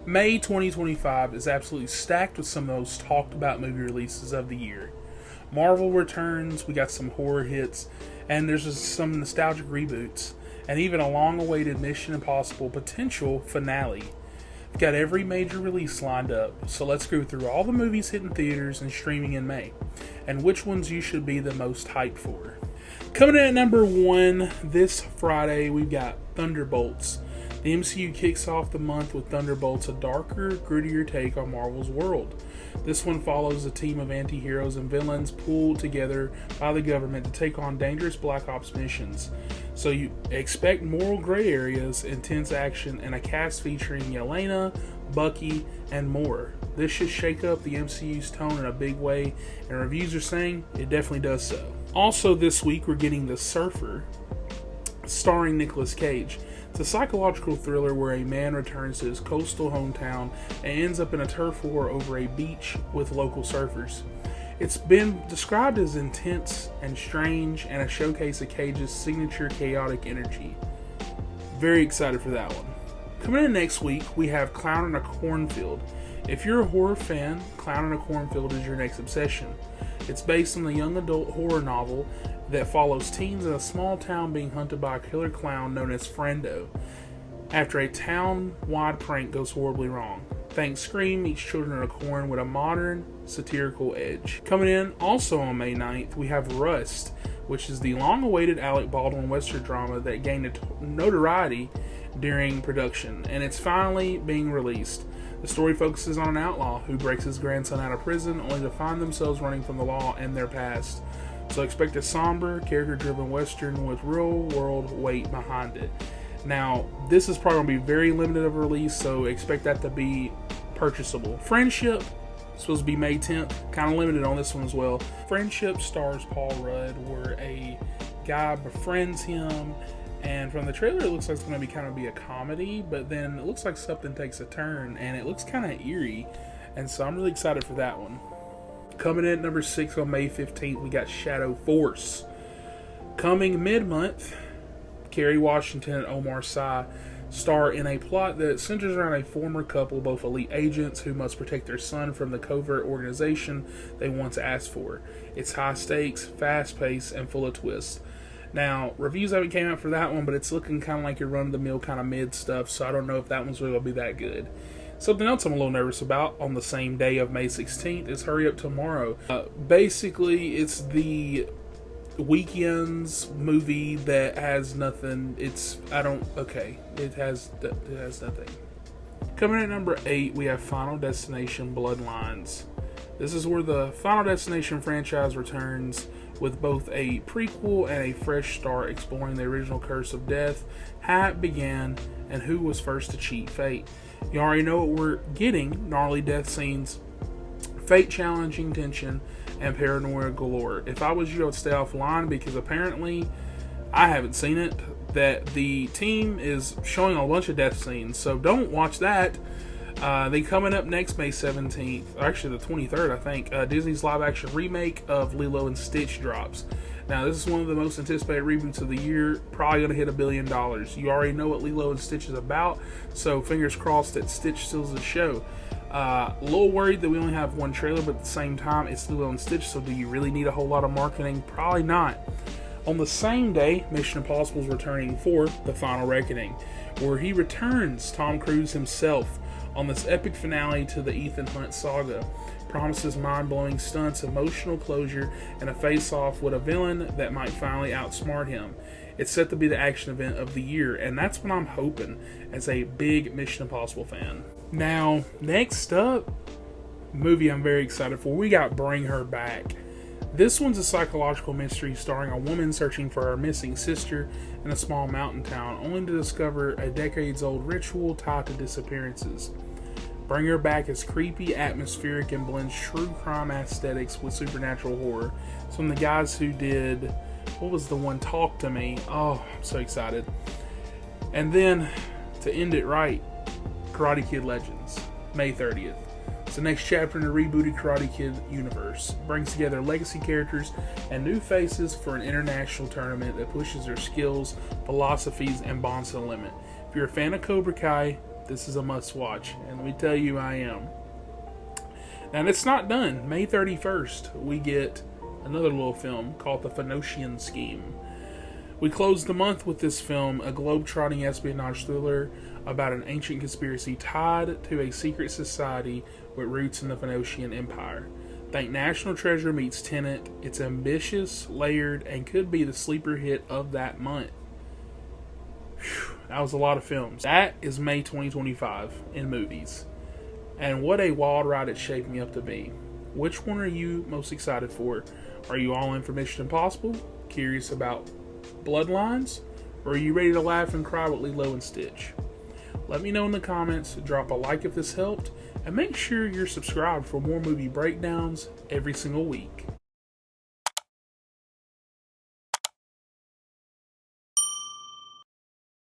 May 2025 is absolutely stacked with some of the most talked about movie releases of the year. Marvel returns, we got some horror hits, and there's just some nostalgic reboots, and even a long-awaited Mission Impossible potential finale. We've got every major release lined up, so let's go through all the movies hitting theaters and streaming in May, and which ones you should be the most hyped for. Coming in at number 1 this Friday, we've got Thunderbolts. The MCU kicks off the month with Thunderbolts, a darker, grittier take on Marvel's world. This one follows a team of anti-heroes and villains pulled together by the government to take on dangerous Black Ops missions. So you expect moral gray areas, intense action, and a cast featuring Yelena, Bucky, and more. This should shake up the MCU's tone in a big way, and reviews are saying it definitely does so. Also this week, we're getting The Surfer, starring Nicolas Cage. It's a psychological thriller where a man returns to his coastal hometown and ends up in a turf war over a beach with local surfers. It's been described as intense and strange and a showcase of Cage's signature chaotic energy. Very excited for that one. Coming in next week, we have Clown in a Cornfield. If you're a horror fan, Clown in a Cornfield is your next obsession. It's based on the young adult horror novel that follows teens in a small town being hunted by a killer clown known as Friendo after a town-wide prank goes horribly wrong. Thanks Scream meets Children of the Corn with a modern, satirical edge. Coming in also on May 9th, we have Rust, which is the long-awaited Alec Baldwin Western drama that gained notoriety during production, and it's finally being released. The story focuses on an outlaw who breaks his grandson out of prison only to find themselves running from the law and their past. So expect a somber, character-driven Western with real-world weight behind it. Now, this is probably going to be very limited of a release, so expect that to be purchasable. Friendship, supposed to be May 10th, kind of limited on this one as well. Friendship stars Paul Rudd, where a guy befriends him, and from the trailer it looks like it's going to be a comedy, but then it looks like something takes a turn, and it looks kind of eerie, and so I'm really excited for that one. Coming in at number 6 on May 15th, we got Shadow Force. Coming mid-month, Kerry Washington and Omar Sy star in a plot that centers around a former couple, both elite agents who must protect their son from the covert organization they once asked for. It's high stakes, fast-paced, and full of twists. Now, reviews haven't came out for that one, but it's looking kind of like your run-of-the-mill kind of mid stuff, so I don't know if that one's really going to be that good. Something else I'm a little nervous about on the same day of May 16th is Hurry Up Tomorrow. Basically, it's the Weekend's movie that has nothing. It has nothing. Coming in at number 8, we have Final Destination Bloodlines. This is where the Final Destination franchise returns with both a prequel and a fresh start, exploring the original curse of death, how it began, and who was first to cheat fate. You already know what we're getting: gnarly death scenes, fate-challenging tension, and paranoia galore. If I was you, I would stay offline because apparently, I haven't seen it, that the team is showing a bunch of death scenes, so don't watch that. They coming up next May 17th, actually the 23rd, I think. Disney's live-action remake of Lilo and Stitch drops. Now, this is one of the most anticipated reboots of the year, probably going to hit $1 billion. You already know what Lilo and Stitch is about, so fingers crossed that Stitch steals the show. A little worried that we only have one trailer, but at the same time, it's Lilo and Stitch, so do you really need a whole lot of marketing? Probably not. On the same day, Mission Impossible is returning for The Final Reckoning, where he returns Tom Cruise himself on this epic finale to the Ethan Hunt saga. Promises mind-blowing stunts, emotional closure, and a face-off with a villain that might finally outsmart him. It's set to be the action event of the year, and that's what I'm hoping as a big Mission Impossible fan. Now, next up, movie I'm very excited for, we got Bring Her Back. This one's a psychological mystery starring a woman searching for her missing sister in a small mountain town, only to discover a decades-old ritual tied to disappearances. Bring Her Back is creepy, atmospheric, and blends true crime aesthetics with supernatural horror. Some of the guys who did, what was the one, Talk to Me? Oh, I'm so excited. And then, to end it right, Karate Kid Legends, May 30th. It's the next chapter in the rebooted Karate Kid universe. Brings together legacy characters and new faces for an international tournament that pushes their skills, philosophies, and bonds to the limit. If you're a fan of Cobra Kai, This is a must-watch, and let me tell you, I am. And it's not done. May 31st, we get another little film called The Phoenician Scheme. We closed the month with this film, a globe-trotting espionage thriller about an ancient conspiracy tied to a secret society with roots in the Phoenician Empire. Think National Treasure meets Tenet. It's ambitious, layered, and could be the sleeper hit of that month. Whew, that was a lot of films. That is May 2025 in movies. And what a wild ride it's shaping up to be. Which one are you most excited for? Are you all in for Mission Impossible? Curious about Bloodlines? Or are you ready to laugh and cry with Lilo and Stitch? Let me know in the comments, drop a like if this helped, and make sure you're subscribed for more movie breakdowns every single week.